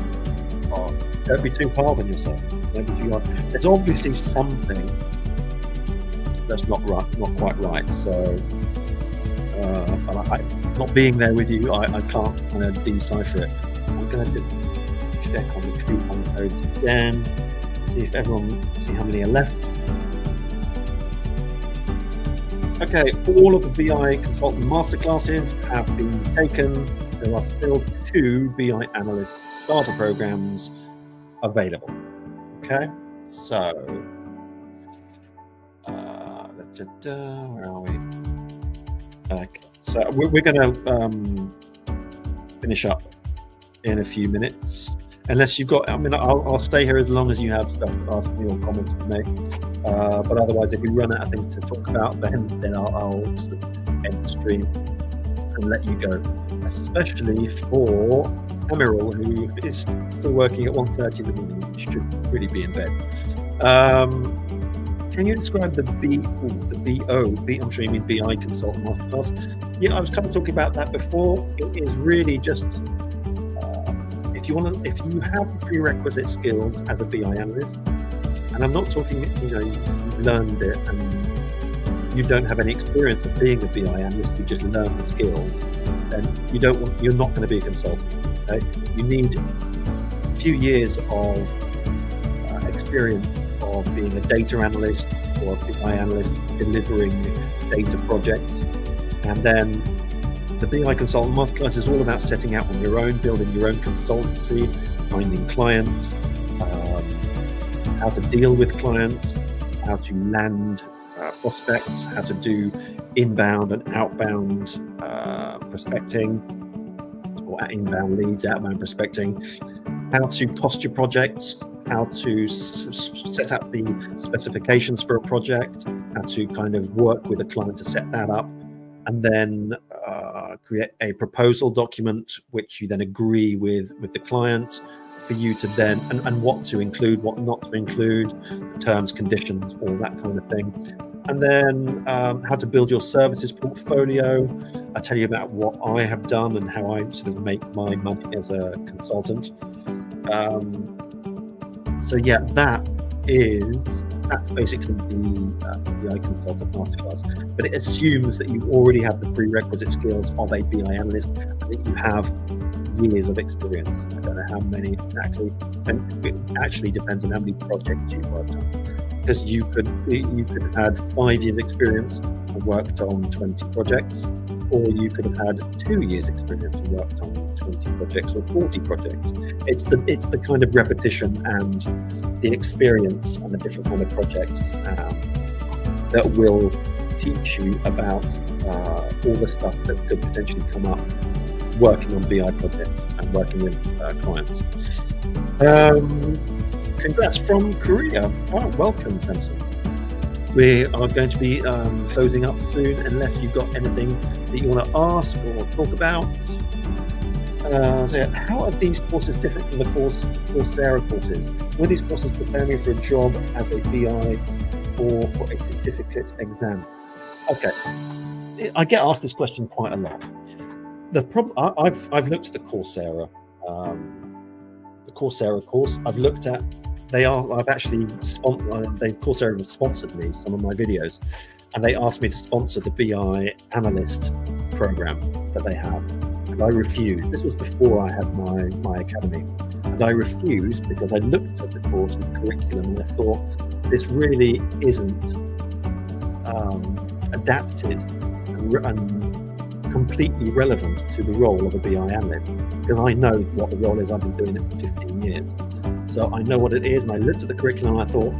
Oh, don't be too hard on yourself. Don't be too hard. There's obviously something that's not quite right. So, not being there with you, I can't kind of decipher it. I'm going to just check on the coupon codes again, see if see how many are left. Okay, all of the BI consultant masterclasses have been taken. There are still 2 BI analyst starter programs available. Okay, so where are we? Okay, so we're going to finish up in a few minutes. Unless you've got, I mean, I'll stay here as long as you have stuff to ask me or comments to make. But otherwise, if we run out of things to talk about, then I'll sort of end the stream and let you go. Especially for Emerald, who is still working at 1:30 in the morning. He should really be in bed. Can you describe the I'm sure you mean BI consultant masterclass. Yeah, I was kind of talking about that before. It is really just if you have the prerequisite skills as a BI analyst, and I'm not talking, you've learned it and you don't have any experience of being a BI analyst, you just learn the skills, then you're not going to be a consultant. Okay? You need a few years of experience of being a data analyst or a BI analyst delivering data projects, and then the BI Consultant Masterclass is all about setting out on your own, building your own consultancy, finding clients, how to deal with clients, how to land prospects, how to do inbound and outbound prospecting, or inbound leads, outbound prospecting, how to cost your projects, how to set up the specifications for a project, how to kind of work with a client to set that up, and then create a proposal document which you then agree with the client for you to then, and what to include, what not to include, terms, conditions, all that kind of thing. And then how to build your services portfolio. I tell you about what I have done and how I sort of make my money as a consultant. So yeah, that's basically the BI Consultant Masterclass. But it assumes that you already have the prerequisite skills of a BI analyst and that you have years of experience. I don't know how many exactly, and it actually depends on how many projects you've worked on. Because you could have had 5 years experience and worked on 20 projects, or you could have had 2 years experience and worked on 20 projects or 40 projects. It's the kind of repetition and the experience and the different kind of projects that will teach you about all the stuff that could potentially come up working on BI projects and working with clients. Congrats from Korea. Oh, welcome, Samson. We are going to be closing up soon, unless you've got anything that you want to ask or talk about. So yeah, how are these courses different from the Coursera courses? Will these courses prepare me for a job as a BI or for a certificate exam? Okay, I get asked this question quite a lot. The problem, I've looked at the Coursera course. I've looked at. Coursera have sponsored me some of my videos, and they asked me to sponsor the BI analyst program that they have, and I refused. This was before I had my academy, and I refused because I looked at the course and the curriculum and I thought this really isn't adapted and completely relevant to the role of a BI analyst, because I know what the role is. I've been doing it for 15 years. So I know what it is, and I looked at the curriculum and I thought,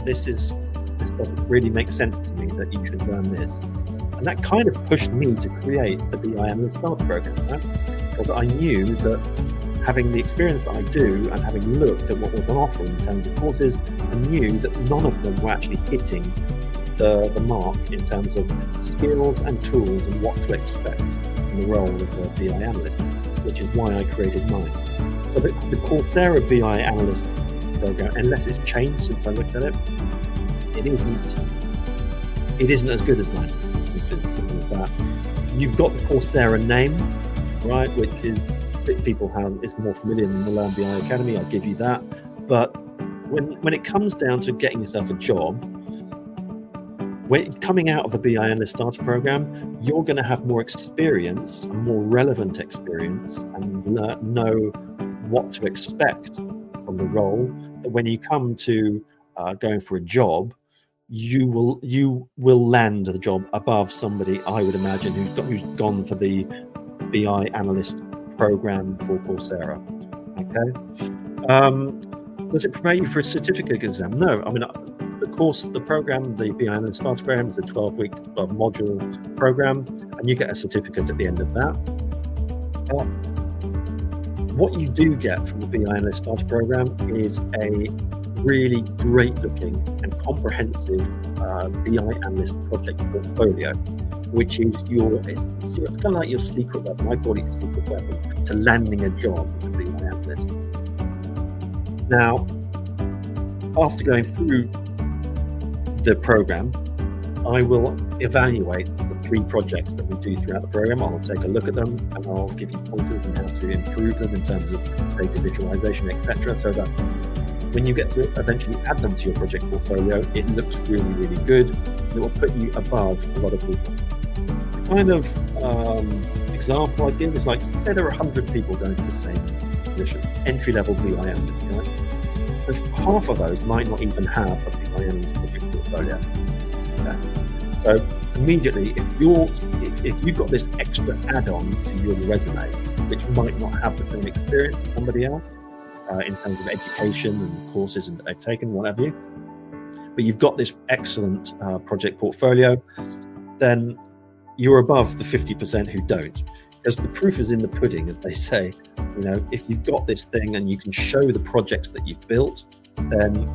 this doesn't really make sense to me that you should learn this. And that kind of pushed me to create the BI Analyst Starter Program, right? Because I knew that having the experience that I do and having looked at what was on offer in terms of courses, I knew that none of them were actually hitting the mark in terms of skills and tools and what to expect in the role of a BI analyst, which is why I created mine. So the Coursera BI Analyst Program, unless it's changed since I looked at it, it isn't it isn't as good as mine. Simple as that. You've got the Coursera name, right, which is people is more familiar than the Learn BI Academy. I'll give you that. But when it comes down to getting yourself a job, when coming out of the BI Analyst Starter Program, you're going to have more experience, and more relevant experience, and know what to expect from the role. That when you come to going for a job, you will land the job above somebody, I would imagine, who's gone for the BI Analyst Program for Coursera. Okay. Does it prepare you for a certificate exam? No. I mean, the program, the BI Analyst Starter Program, is a 12-week, 12-module program, and you get a certificate at the end of that. What you do get from the BI Analyst Starter Program is a really great-looking and comprehensive BI Analyst project portfolio, which is it's kind of like your secret weapon. I call it your secret weapon to landing a job as a BI Analyst. Now, after going through the program, I will evaluate the 3 projects that we do throughout the program. I'll take a look at them, and I'll give you pointers on how to improve them in terms of data visualization, etc., so that when you get to eventually add them to your project portfolio, it looks really, really good. It will put you above a lot of people. The kind of example I give is, like, say there are 100 people going to the same position, entry-level BI analyst, right? So half of those might not even have a BI analyst project portfolio. Okay. So immediately, if you've got this extra add-on to your resume, which might not have the same experience as somebody else in terms of education and courses that they've taken, what have you, but you've got this excellent project portfolio, then you're above the 50% who don't. Because the proof is in the pudding, as they say. You know, if you've got this thing and you can show the projects that you've built, then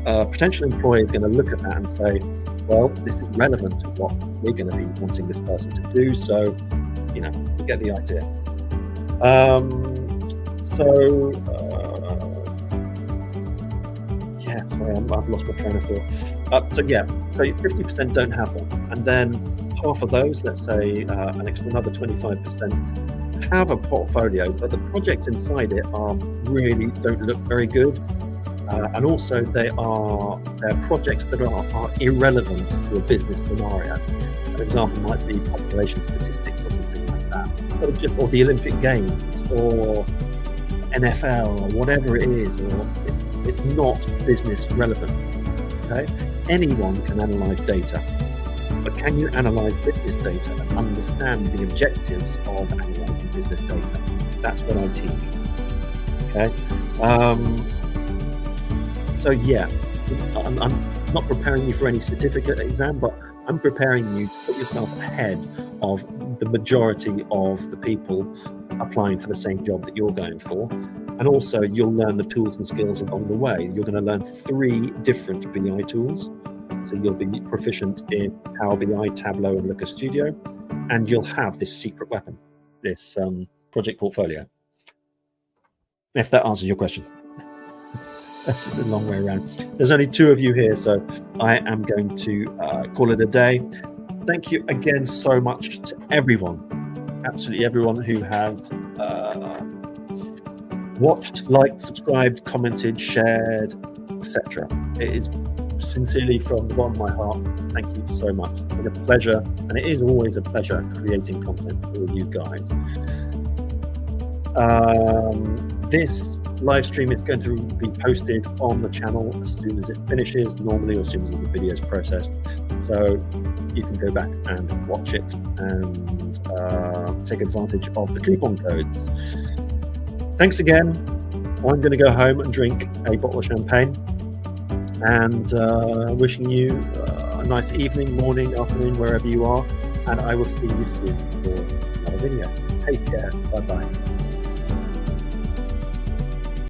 a potential employer is going to look at that and say, well, this is relevant to what we're going to be wanting this person to do. So, you know, you get the idea. Sorry, I've lost my train of thought. So 50% don't have one, and then half of those, let's say another 25%, have a portfolio, but the projects inside it don't look very good, and also they're projects that are irrelevant to a business scenario. An example might be population statistics or something like that, or the Olympic Games, or NFL, or whatever it is, or it's not business relevant. Okay, anyone can analyze data, but can you analyze business data and understand the objectives of analyzing business data? That's what I teach. Okay, I'm not preparing you for any certificate exam, but I'm preparing you to put yourself ahead of the majority of the people applying for the same job that you're going for. And also, you'll learn the tools and skills along the way. You're going to learn 3 different BI tools. So you'll be proficient in Power BI, Tableau, and Looker Studio. And you'll have this secret weapon, this project portfolio. If that answers your question. That's a long way around. There's only 2 of you here, so I am going to call it a day. Thank you again so much to everyone, absolutely everyone who has watched, liked, subscribed, commented, shared, etc. It is sincerely from the bottom of my heart. Thank you so much. It's been a pleasure, and it is always a pleasure creating content for you guys. This live stream is going to be posted on the channel as soon as it finishes, normally, or as soon as the video is processed. So you can go back and watch it and take advantage of the coupon codes. Thanks again. I'm going to go home and drink a bottle of champagne, and wishing you a nice evening, morning, afternoon, wherever you are, and I will see you soon for another video. Take care. Bye-bye.